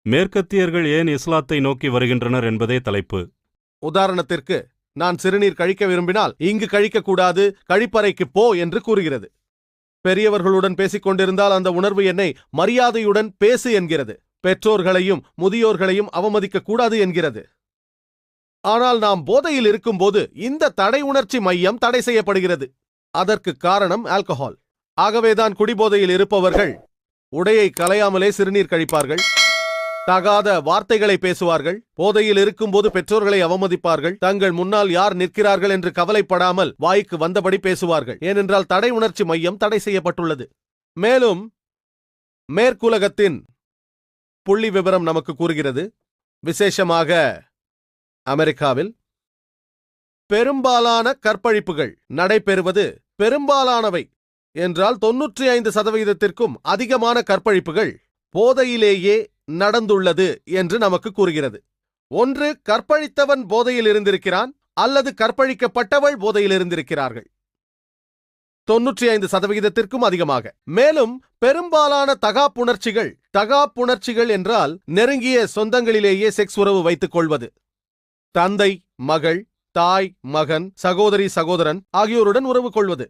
மேற்கத்தியர்கள் ஏன் இஸ்லாத்தை நோக்கி வருகின்றனர் என்பதே தலைப்பு. உதாரணத்திற்கு, நான் சிறுநீர் கழிக்க விரும்பினால் இங்கு கழிக்கக்கூடாது, கழிப்பறைக்கு போ என்று கூறுகிறது. பெரியவர்களுடன் பேசிக் கொண்டிருந்தால் அந்த உணர்வு என்னை மரியாதையுடன் பேசு என்கிறது. பெற்றோர்களையும் முதியோர்களையும் அவமதிக்க கூடாது என்கிறது. ஆனால் நாம் போதையில் இருக்கும்போது இந்த தடை உணர்ச்சி மையம் தடை செய்யப்படுகிறது. அதற்கு காரணம் ஆல்கஹால். ஆகவேதான் குடிபோதையில் இருப்பவர்கள் உடையை களையாமலே சிறுநீர் கழிப்பார்கள், தகாத வார்த்தைகளை பேசுவார்கள், போதையில் இருக்கும்போது பெற்றோர்களை அவமதிப்பார்கள், தங்கள் முன்னால் யார் நிற்கிறார்கள் என்று கவலைப்படாமல் வாய்க்கு வந்தபடி பேசுவார்கள். ஏனென்றால் தடை உணர்ச்சி மையம் தடை செய்யப்பட்டுள்ளது. மேலும் மேற்குலகத்தின் புள்ளி விவரம் நமக்கு கூறுகிறது, விசேஷமாக அமெரிக்காவில் பெரும்பாலான கற்பழிப்புகள் நடைபெறுவது, பெரும்பாலானவை என்றால் 95% அதிகமான கற்பழிப்புகள் போதையிலேயே நடந்துள்ளது என்று நமக்கு கூறுகிறது. ஒன்று கற்பழித்தவன் போதையில் இருந்திருக்கிறான், அல்லது கற்பழிக்கப்பட்டவள் போதையில் இருந்திருக்கிறார்கள். 95% அதிகமாக. மேலும் பெரும்பாலான தகாப்புணர்ச்சிகள் என்றால் நெருங்கிய சொந்தங்களிலேயே செக்ஸ் உறவு வைத்துக் கொள்வது, தந்தை மகள், தாய் மகன், சகோதரி சகோதரன் ஆகியோருடன் உறவு கொள்வது.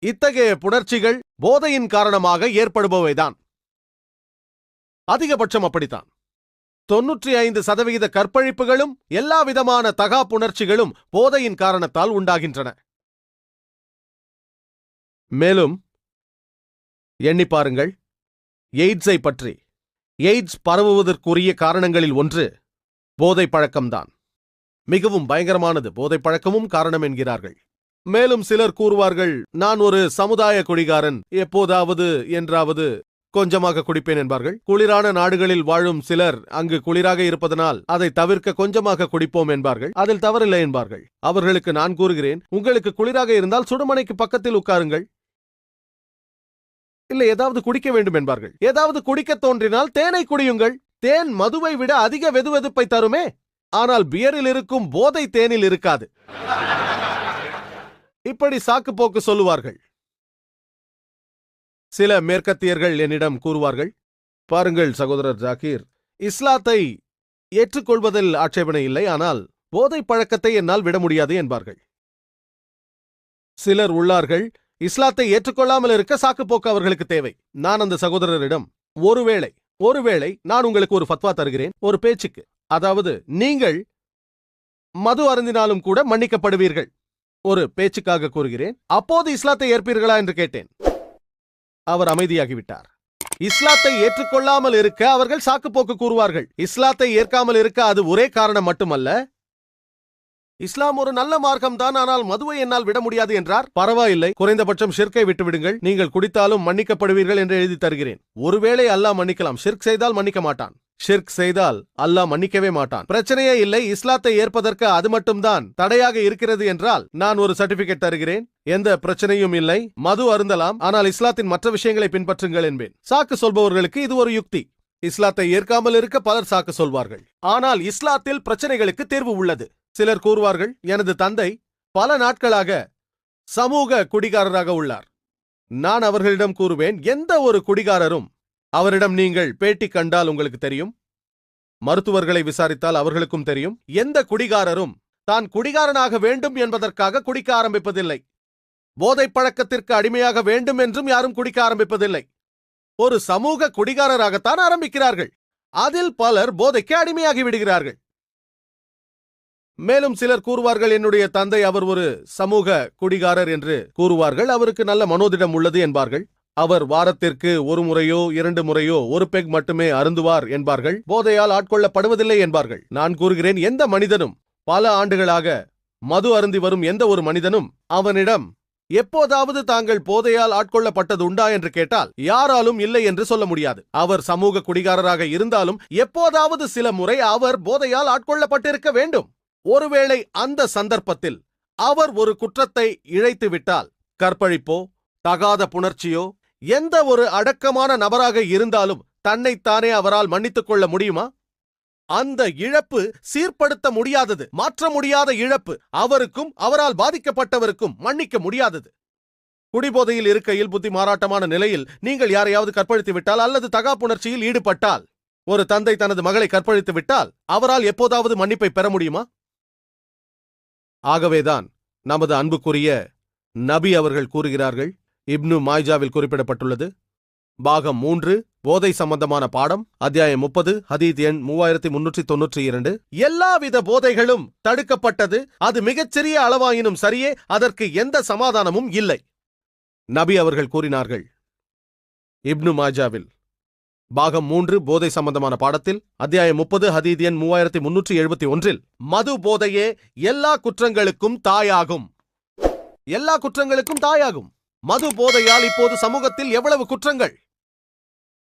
இத்தகைய புணர்ச்சிகள் போதையின் காரணமாக ஏற்படுபவைதான். அதிகபட்சம் அப்படித்தான். 95% கற்பழிப்புகளும் எல்லா விதமான தகாப்புணர்ச்சிகளும் போதையின் காரணத்தால் உண்டாகின்றன. மேலும் எண்ணி பாருங்கள், எய்ட்ஸை பற்றி. எய்ட்ஸ் பரவுவதற்குரிய காரணங்களில் ஒன்று போதை பழக்கம்தான். மிகவும் பயங்கரமானது. போதை பழக்கமும் காரணம் என்கிறார்கள். மேலும் சிலர் கூறுவார்கள், நான் ஒரு சமுதாய குடிகாரன், எப்போதாவது என்றாவது கொஞ்சமாக குடிப்பேன் என்பார்கள். குளிரான நாடுகளில் வாழும் சிலர் அங்கு குளிராக இருப்பதனால் அதை தவிர்க்க கொஞ்சமாக குடிப்போம் என்பார்கள். அதில் தவறில்லை என்பார்கள். அவர்களுக்கு நான் கூறுகிறேன், உங்களுக்கு குளிராக இருந்தால் சுடுமனைக்கு பக்கத்தில் உட்காருங்கள். இல்லை, ஏதாவது குடிக்க வேண்டும் என்பார்கள். ஏதாவது குடிக்க தோன்றினால் தேனை குடியுங்கள். தேன் மதுவை விட அதிக வெதுவெதுப்பை தருமே. ஆனால் பியரில் இருக்கும் போதை தேனில் இருக்காது. இப்படி சாக்கு போக்கு சொல்லுவார்கள். சில மேற்கத்தியர்கள் என்னிடம் கூறுவார்கள், பாருங்கள் சகோதரர் ஜாகீர், இஸ்லாத்தை ஏற்றுக்கொள்வதில் ஆட்சேபனை இல்லை, ஆனால் போதை பழக்கத்தை என்னால் விட முடியாது என்பார்கள். சிலர் உள்ளார்கள், இஸ்லாத்தை ஏற்றுக்கொள்ளாமல் இருக்க சாக்கு போக்கு அவர்களுக்கு தேவை. நான் அந்த சகோதரரிடம், ஒருவேளை நான் உங்களுக்கு ஒரு ஃபத்வா தருகிறேன், ஒரு பேச்சுக்கு. அதாவது, நீங்கள் மது அருந்தினாலும் கூட மன்னிக்கப்படுவீர்கள். ஒரு பேச்சுக்காக கூறுகிறேன். அப்போது இஸ்லாத்தை ஏற்பீர்களா என்று கேட்டேன். அவர் அமைதியாகிவிட்டார். இஸ்லாத்தை ஏற்றுக்கொள்ளாமல் இருக்க அவர்கள் சாக்குப்போக்கு கூறுவார்கள். இஸ்லாத்தை ஏற்காமல் இருக்க அது ஒரே காரணம் மட்டுமல்ல. இஸ்லாம் ஒரு நல்ல மார்க்கம்தான், ஆனால் மதுவை என்னால் விட முடியாது என்றார். பரவாயில்லை, குறைந்தபட்சம் ஷிர்கை விட்டு விடுங்கள், நீங்கள் குடித்தாலும் மன்னிக்கப்படுவீர்கள் என்று எழுதி தருகிறேன். ஒருவேளை அல்லாஹ் மன்னிக்கலாம், ஷிர்க் செய்தால் மன்னிக்க மாட்டான். ஷிர்க் செய்தால் அல்லாஹ் மன்னிக்கவே மாட்டான். பிரச்சனையே இல்லை. இஸ்லாத்தை ஏற்பதற்கு அது மட்டும்தான் தடையாக இருக்கிறது என்றால் நான் ஒரு சர்டிபிகேட் தருகிறேன், எந்த பிரச்சனையும் இல்லை, மது அருந்தலாம், ஆனால் இஸ்லாத்தின் மற்ற விஷயங்களை பின்பற்றுங்கள் என்பேன். சாக்கு சொல்பவர்களுக்கு இது ஒரு யுக்தி. இஸ்லாத்தை ஏற்காமல் இருக்க பலர் சாக்கு சொல்வார்கள். ஆனால் இஸ்லாத்தில் பிரச்சனைகளுக்கு தீர்வு உள்ளது. சிலர் கூறுவார்கள், எனது தந்தை பல நாட்களாக சமூக குடிகாரராக உள்ளார். நான் அவர்களிடம் கூறுவேன், எந்த ஒரு குடிகாரரும், அவரிடம் நீங்கள் பேட்டி கண்டால் உங்களுக்கு தெரியும், மருத்துவர்களை விசாரித்தால் அவர்களுக்கும் தெரியும், எந்த குடிகாரரும் தான் குடிகாரனாக வேண்டும் என்பதற்காக குடிக்க ஆரம்பிப்பதில்லை. போதை பழக்கத்திற்கு அடிமையாக வேண்டும் என்றும் யாரும் குடிக்க ஆரம்பிப்பதில்லை. ஒரு சமூக குடிகாரராகத்தான் ஆரம்பிக்கிறார்கள். அதில் பலர் போதைக்கு அடிமையாகி விடுகிறார்கள். மேலும் சிலர் கூறுவார்கள், என்னுடைய தந்தை அவர் ஒரு சமூக குடிகாரர் என்று கூறுவார்கள். அவருக்கு நல்ல மனோதிடம் உள்ளது என்பார்கள். அவர் வாரத்திற்கு ஒரு முறையோ 2 முறையோ ஒரு பெக் மட்டுமே அருந்துவார் என்பார்கள். போதையால் ஆட்கொள்ளப்படுவதில்லை என்பார்கள். நான் கூறுகிறேன், எந்த மனிதனும் பல ஆண்டுகளாக மது அருந்தி வரும் எந்த ஒரு மனிதனும் அவனிடம் எப்போதாவது தாங்கள் போதையால் ஆட்கொள்ளப்பட்டது உண்டா என்று கேட்டால் யாராலும் இல்லை என்று சொல்ல முடியாது. அவர் சமூக குடிகாரராக இருந்தாலும் எப்போதாவது சில முறை அவர் போதையால் ஆட்கொள்ளப்பட்டிருக்க வேண்டும். ஒருவேளை அந்த சந்தர்ப்பத்தில் அவர் ஒரு குற்றத்தை இழைத்து விட்டால், கற்பழிப்போ தகாத புணர்ச்சியோ, எந்த ஒரு அடக்கமான நபராக இருந்தாலும் தன்னைத்தானே அவரால் மன்னித்துக் கொள்ள முடியுமா? அந்த இழப்பு சீர்படுத்த முடியாதது, மாற்ற முடியாத இழப்பு. அவருக்கும் அவரால் பாதிக்கப்பட்டவருக்கும் மன்னிக்க முடியாதது. குடிபோதையில் இருக்கையில் புத்தி மாறாட்டமான நிலையில் நீங்கள் யாரையாவது கற்பழித்து விட்டால் அல்லது தகாப்புணர்ச்சியில் ஈடுபட்டால் ஒரு தந்தை தனது மகளை கற்பழித்து விட்டால் அவரால் எப்போதாவது மன்னிப்பை பெற முடியுமா? ஆகவேதான் நமது அன்புக்குரிய நபி அவர்கள் கூறுகிறார்கள், இப்னு மாய்ஜாவில் குறிப்பிடப்பட்டுள்ளது, பாகம் 3, போதை சம்பந்தமான பாடம், அத்தியாயம் 30, ஹதீத் எண் 3392. எல்லாவித போதைகளும் தடுக்கப்பட்டது. அது மிகச்சிறிய அளவாயினும் சரியே, அதற்கு எந்த சமாதானமும் இல்லை. நபி அவர்கள் கூறினார்கள், இப்னு மாஜாவில் பாகம் 3 போதை சம்பந்தமான பாடத்தில் அத்தியாயம் 30 ஹதீத் எண் 3371, மது போதையே எல்லா குற்றங்களுக்கும் தாயாகும். எல்லா குற்றங்களுக்கும் தாயாகும். மது போதையால் இப்போது சமூகத்தில் எவ்வளவு குற்றங்கள்!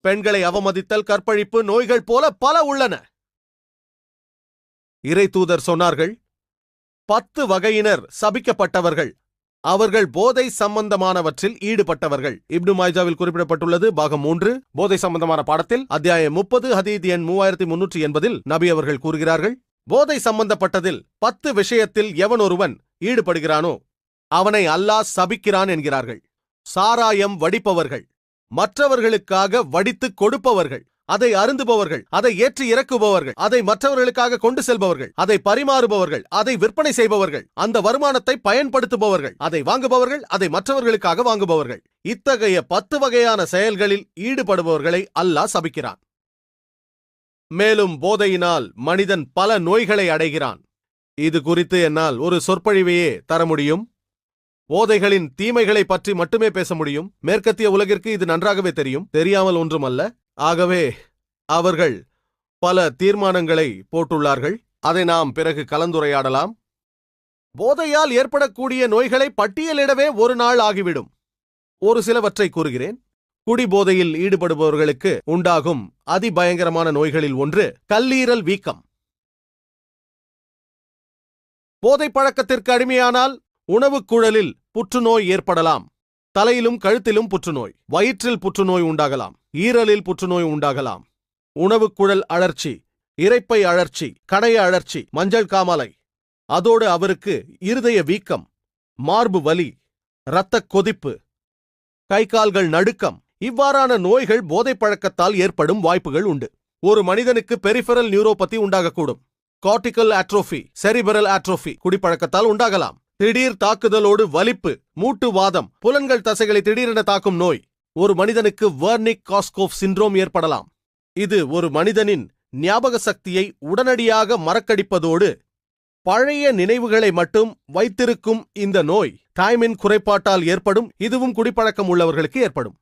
பெண்களை அவமதித்தல், கற்பழிப்பு, நோய்கள் போல பல உள்ளன. இறை தூதர் சொன்னார்கள், 10 வகையினர் சபிக்கப்பட்டவர்கள், அவர்கள் போதை சம்பந்தமானவற்றில் ஈடுபட்டவர்கள். இப்னு மாய்ஜாவில் குறிப்பிடப்பட்டுள்ளது, பாகம் 3 போதை சம்பந்தமான பாடத்தில் அத்தியாயம் 30 ஹதீத் எண் 3380. நபி அவர்கள் கூறுகிறார்கள், போதை சம்பந்தப்பட்டதில் 10 விஷயத்தில் எவன் ஒருவன் ஈடுபடுகிறானோ அவனை அல்லாஹ் சபிக்கிறான் என்கிறார்கள். சாராயம் வடிப்பவர்கள், மற்றவர்களுக்காக வடித்து கொடுப்பவர்கள், அதை அருந்துபவர்கள், அதை ஏற்றி இறக்குபவர்கள், அதை மற்றவர்களுக்காக கொண்டு செல்பவர்கள், அதை பரிமாறுபவர்கள், அதை விற்பனை செய்பவர்கள், அந்த வருமானத்தை பயன்படுத்துபவர்கள், அதை வாங்குபவர்கள், அதை மற்றவர்களுக்காக வாங்குபவர்கள், இத்தகைய 10 வகையான செயல்களில் ஈடுபடுபவர்களை அல்லாஹ் சபிக்கிறான். மேலும் போதையினால் மனிதன் பல நோய்களை அடைகிறான். இது குறித்து என்னால் ஒரு சொற்பொழிவையே தர முடியும். போதைகளின் தீமைகளை பற்றி மட்டுமே பேச முடியும். மேற்கத்திய உலகிற்கு இது நன்றாகவே தெரியும், தெரியாமல் ஒன்றுமல்ல. ஆகவே அவர்கள் பல தீர்மானங்களை போட்டுள்ளார்கள். அதை நாம் பிறகு கலந்துரையாடலாம். போதையால் ஏற்படக்கூடிய நோய்களை பட்டியலிடவே ஒரு நாள் ஆகிவிடும். ஒரு சிலவற்றை கூறுகிறேன். குடிபோதையில் ஈடுபடுபவர்களுக்கு உண்டாகும் அதிபயங்கரமான நோய்களில் ஒன்று கல்லீரல் வீக்கம். போதை பழக்கத்திற்கு அடிமையானால் உணவுக் குழலில் புற்றுநோய் ஏற்படலாம். தலையிலும் கழுத்திலும் புற்றுநோய், வயிற்றில் புற்றுநோய் உண்டாகலாம், ஈரலில் புற்றுநோய் உண்டாகலாம். உணவுக் குழல் அழற்சி, இரைப்பை அழற்சி, கணைய அழற்சி, மஞ்சள் காமாலை, அதோடு அவருக்கு இருதய வீக்கம், மார்பு வலி, இரத்தக் கொதிப்பு, கை கால்கள் நடுக்கம், இவ்வாறான நோய்கள் போதை பழக்கத்தால் ஏற்படும் வாய்ப்புகள் உண்டு. ஒரு மனிதனுக்கு பெரிஃபெரல் நியூரோபதி உண்டாகக்கூடும். கார்டிகல் ஆட்ரோபி, செரிபரல் ஆட்ரோபி குடிப்பழக்கத்தால் உண்டாகலாம். திடீர் தாக்குதலோடு வலிப்பு, மூட்டு வாதம், புலன்கள் தசைகளை திடீரென தாக்கும் நோய். ஒரு மனிதனுக்கு வெர்னிக் காஸ்கோஃப் சிண்ட்ரோம் ஏற்படலாம். இது ஒரு மனிதனின் ஞாபக சக்தியை உடனடியாக மறக்கடிப்பதோடு பழைய நினைவுகளை மட்டும் வைத்திருக்கும் இந்த நோய் டைமின் குறைபாட்டால் ஏற்படும். இதுவும் குடிப்பழக்கம் உள்ளவர்களுக்கு ஏற்படும்.